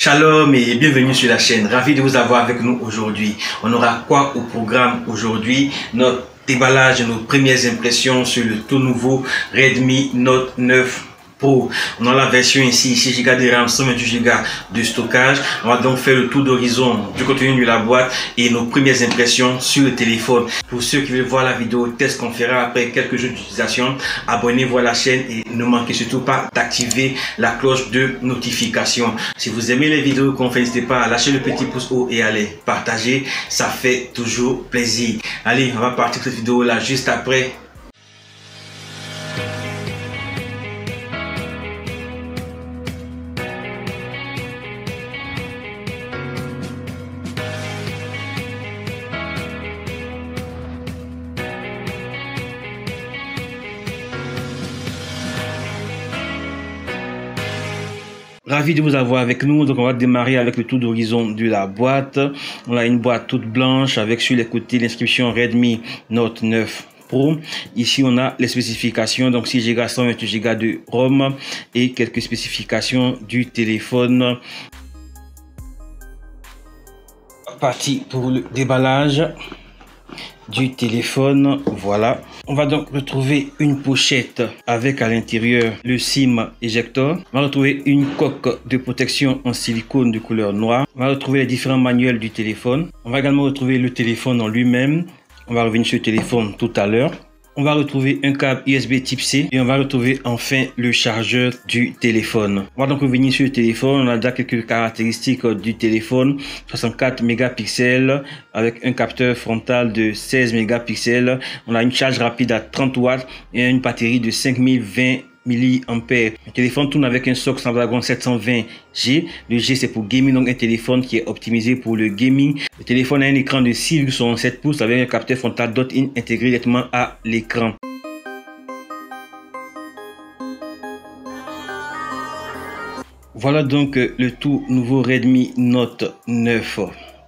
Shalom et bienvenue sur la chaîne. Ravi de vous avoir avec nous aujourd'hui. On aura quoi au programme aujourd'hui? Notre déballage, nos premières impressions sur le tout nouveau Redmi Note 9 Pro. On a la version ici, 6 Go de RAM, 128 Go de stockage. On va donc faire le tour d'horizon du contenu de la boîte et nos premières impressions sur le téléphone. Pour ceux qui veulent voir la vidéo test qu'on fera après quelques jours d'utilisation, abonnez-vous à la chaîne et ne manquez surtout pas d'activer la cloche de notification. Si vous aimez les vidéos qu'on fait, n'hésitez pas à lâcher le petit pouce haut et à les partager. Ça fait toujours plaisir. Allez, on va partir cette vidéo là juste après. Ravi de vous avoir avec nous. Donc on va démarrer avec le tour d'horizon de la boîte. On a une boîte toute blanche avec sur les côtés l'inscription Redmi Note 9 Pro. Ici on a les spécifications, donc 6 Go, 128 Go de ROM et quelques spécifications du téléphone. Parti pour le déballage du téléphone. Voilà, on va donc retrouver une pochette avec à l'intérieur le SIM éjecteur. On va retrouver une coque de protection en silicone de couleur noire. On va retrouver les différents manuels du téléphone. On va également retrouver le téléphone en lui-même. On va revenir sur le téléphone tout à l'heure. On va retrouver un câble USB type C et on va retrouver enfin le chargeur du téléphone. On va donc revenir sur le téléphone. On a déjà quelques caractéristiques du téléphone. 64 mégapixels avec un capteur frontal de 16 mégapixels. On a une charge rapide à 30 watts et une batterie de 5020 mAh. Le téléphone tourne avec un socle Snapdragon 720G. Le G c'est pour gaming, donc un téléphone qui est optimisé pour le gaming. Le téléphone a un écran de 6,67 pouces avec un capteur frontal dot-in intégré directement à l'écran. Voilà donc le tout nouveau Redmi Note 9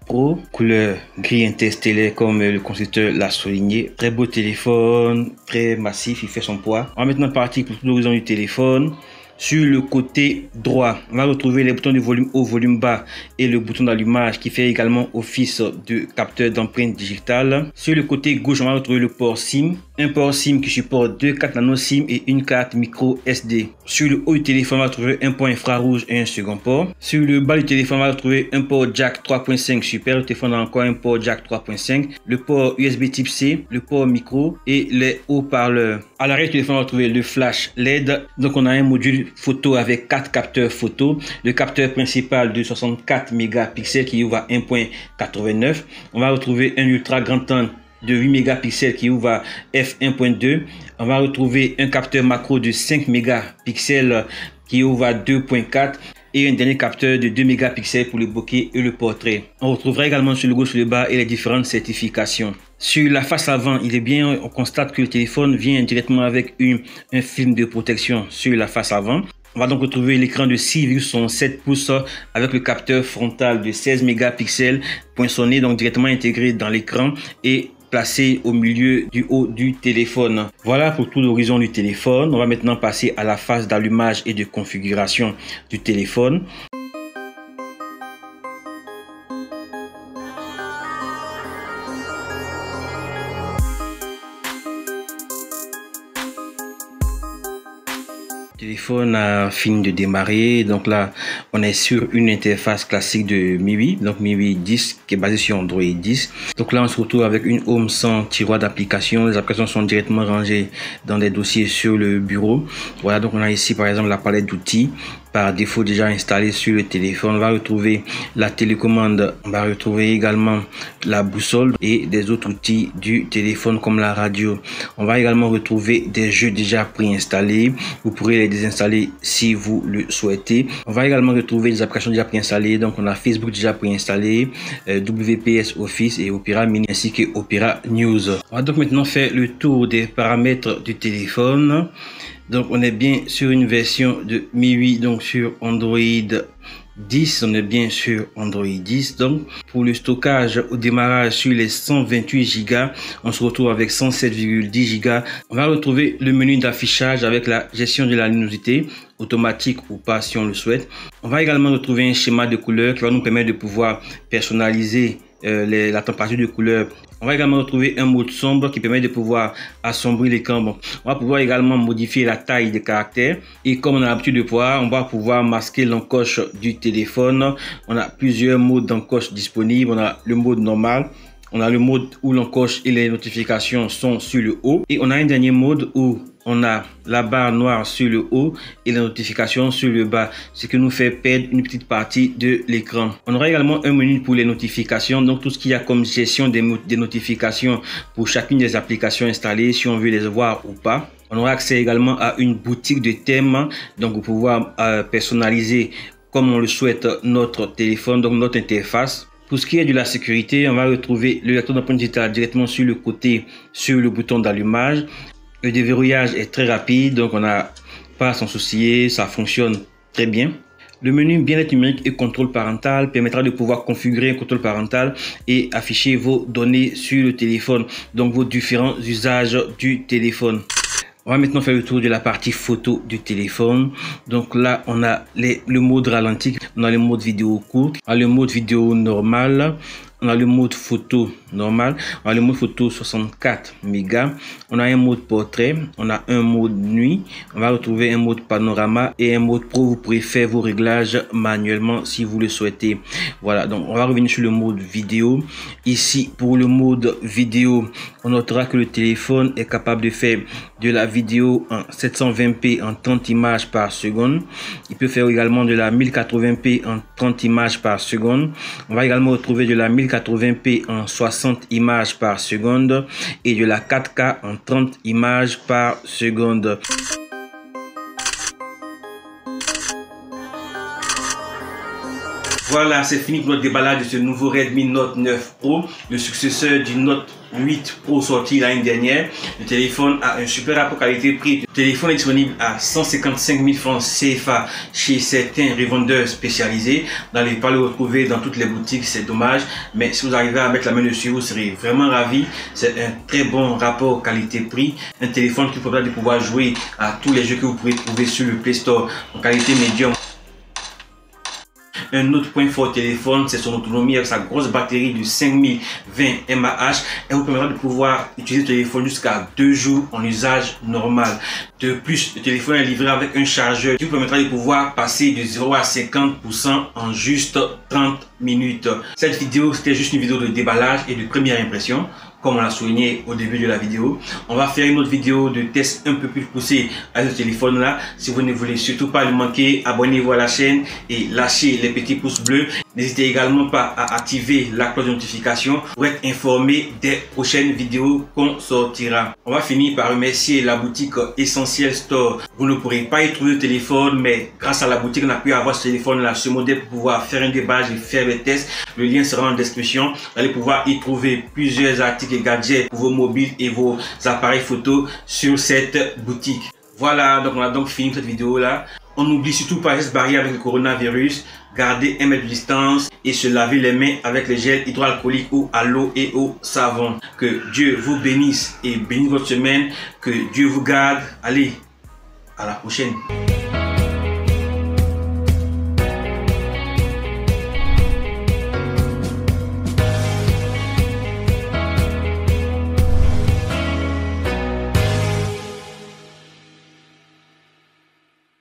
Pro, couleur gris interstellaire comme le constructeur l'a souligné. Très beau téléphone, très massif, il fait son poids. On va maintenant partir pour tout l'horizon du téléphone. Sur le côté droit, on va retrouver les boutons de volume haut, volume bas et le bouton d'allumage qui fait également office de capteur d'empreinte digitale. Sur le côté gauche, on va retrouver le port SIM, un port SIM qui supporte 2 cartes nano SIM et une carte micro SD. Sur le haut du téléphone, on va retrouver un port infrarouge et un second port. Sur le bas du téléphone, on va retrouver un port jack 3.5 super. Le téléphone a encore un port jack 3.5, le port USB type C, le port micro et les haut-parleurs. À l'arrière du téléphone, on va retrouver le flash LED. Donc on a un module photo avec 4 capteurs photo. Le capteur principal de 64 mégapixels qui ouvre à 1.89. On va retrouver un ultra grand angle de 8 mégapixels qui ouvre à f1.2. On va retrouver un capteur macro de 5 mégapixels qui ouvre à 2.4 et un dernier capteur de 2 mégapixels pour le bokeh et le portrait. On retrouvera également sur le gauche, sur le bas et les différentes certifications. Sur la face avant, on constate que le téléphone vient directement avec un film de protection sur la face avant. On va donc retrouver l'écran de 6,67 pouces avec le capteur frontal de 16 mégapixels poinçonné, donc directement intégré dans l'écran et placé au milieu du haut du téléphone. Voilà pour tout l'horizon du téléphone. On va maintenant passer à la phase d'allumage et de configuration du téléphone. Le téléphone a fini de démarrer, donc là on est sur une interface classique de MIUI, donc MIUI 10 qui est basée sur Android 10. Donc là on se retrouve avec une home sans tiroir d'applications. Les applications sont directement rangées dans des dossiers sur le bureau. Voilà, donc on a ici par exemple la palette d'outils par défaut déjà installée sur le téléphone. On va retrouver la télécommande, on va retrouver également la boussole et des autres outils du téléphone comme la radio. On va également retrouver des jeux déjà préinstallés. Vous pourrez les désinstaller si vous le souhaitez. On va également retrouver des applications déjà préinstallées. Donc on a Facebook déjà préinstallé, WPS Office et Opera Mini ainsi que Opera News. On va donc maintenant faire le tour des paramètres du téléphone. Donc on est bien sur une version de MIUI, donc sur Android 10, on est bien sur Android 10. Donc pour le stockage au démarrage sur les 128 Go, on se retrouve avec 107,10 Go. On va retrouver le menu d'affichage avec la gestion de la luminosité, automatique ou pas si on le souhaite. On va également retrouver un schéma de couleur qui va nous permettre de pouvoir personnaliser la température de couleur. On va également retrouver un mode sombre qui permet de pouvoir assombrir l'écran. Bon, on va pouvoir également modifier la taille des caractères. Et comme on a l'habitude de voir, on va pouvoir masquer l'encoche du téléphone. On a plusieurs modes d'encoche disponibles. On a le mode normal. On a le mode où l'encoche et les notifications sont sur le haut. Et on a un dernier mode où on a la barre noire sur le haut et les notifications sur le bas, ce qui nous fait perdre une petite partie de l'écran. On aura également un menu pour les notifications, donc tout ce qu'il y a comme gestion des notifications pour chacune des applications installées, si on veut les voir ou pas. On aura accès également à une boutique de thèmes, donc pour pouvoir personnaliser comme on le souhaite notre téléphone, donc notre interface. Pour ce qui est de la sécurité, on va retrouver le lecteur d'empreinte digitale directement sur le côté, sur le bouton d'allumage. Le déverrouillage est très rapide, donc on n'a pas à s'en soucier, ça fonctionne très bien. Le menu bien-être numérique et contrôle parental permettra de pouvoir configurer un contrôle parental et afficher vos données sur le téléphone, donc vos différents usages du téléphone. On va maintenant faire le tour de la partie photo du téléphone. Donc là, on a le mode ralenti, on a le mode vidéo courte, on a le mode vidéo normal, on a le mode photo normal, on a le mode photo 64 mégas, on a un mode portrait, on a un mode nuit, on va retrouver un mode panorama et un mode pro. Vous pourrez faire vos réglages manuellement si vous le souhaitez. Voilà, donc on va revenir sur le mode vidéo. Ici, pour le mode vidéo, on notera que le téléphone est capable de faire de la vidéo en 720p en 30 images par seconde. Il peut faire également de la 1080p en 30 images par seconde. On va également retrouver de la 1080p en 60 images par seconde et de la 4K en 30 images par seconde. Voilà, c'est fini pour notre déballage de ce nouveau Redmi Note 9 Pro, le successeur du Note 8 Pro sorti l'année dernière. Le téléphone a un super rapport qualité-prix. Le téléphone est disponible à 155 000 francs CFA chez certains revendeurs spécialisés. Vous n'allez pas le retrouver dans toutes les boutiques, c'est dommage. Mais si vous arrivez à mettre la main dessus, vous serez vraiment ravis. C'est un très bon rapport qualité-prix. Un téléphone qui permet de pouvoir jouer à tous les jeux que vous pouvez trouver sur le Play Store en qualité médium. Un autre point fort au téléphone, c'est son autonomie avec sa grosse batterie de 5020 mAh. Elle vous permettra de pouvoir utiliser le téléphone jusqu'à 2 jours en usage normal. De plus, le téléphone est livré avec un chargeur qui vous permettra de pouvoir passer de 0 à 50% en juste 30 minutes. Cette vidéo, c'était juste une vidéo de déballage et de première impression. Comme on l'a souligné au début de la vidéo, on va faire une autre vidéo de test un peu plus poussée à ce téléphone là. Si vous ne voulez surtout pas le manquer, abonnez-vous à la chaîne et lâchez les petits pouces bleus. N'hésitez également pas à activer la cloche de notification pour être informé des prochaines vidéos qu'on sortira. On va finir par remercier la boutique Essentiel Store. Vous ne pourrez pas y trouver le téléphone, mais grâce à la boutique, on a pu avoir ce téléphone là, ce modèle, pour pouvoir faire un déballage et faire des tests. Le lien sera en description. Vous allez pouvoir y trouver plusieurs articles et gadgets pour vos mobiles et vos appareils photo sur cette boutique. Voilà, donc on a donc fini cette vidéo là. On n'oublie surtout pas de se barrer avec le coronavirus, garder 1 mètre de distance et se laver les mains avec le gel hydroalcoolique ou à l'eau et au savon. Que Dieu vous bénisse et bénisse votre semaine. Que Dieu vous garde. Allez, à la prochaine.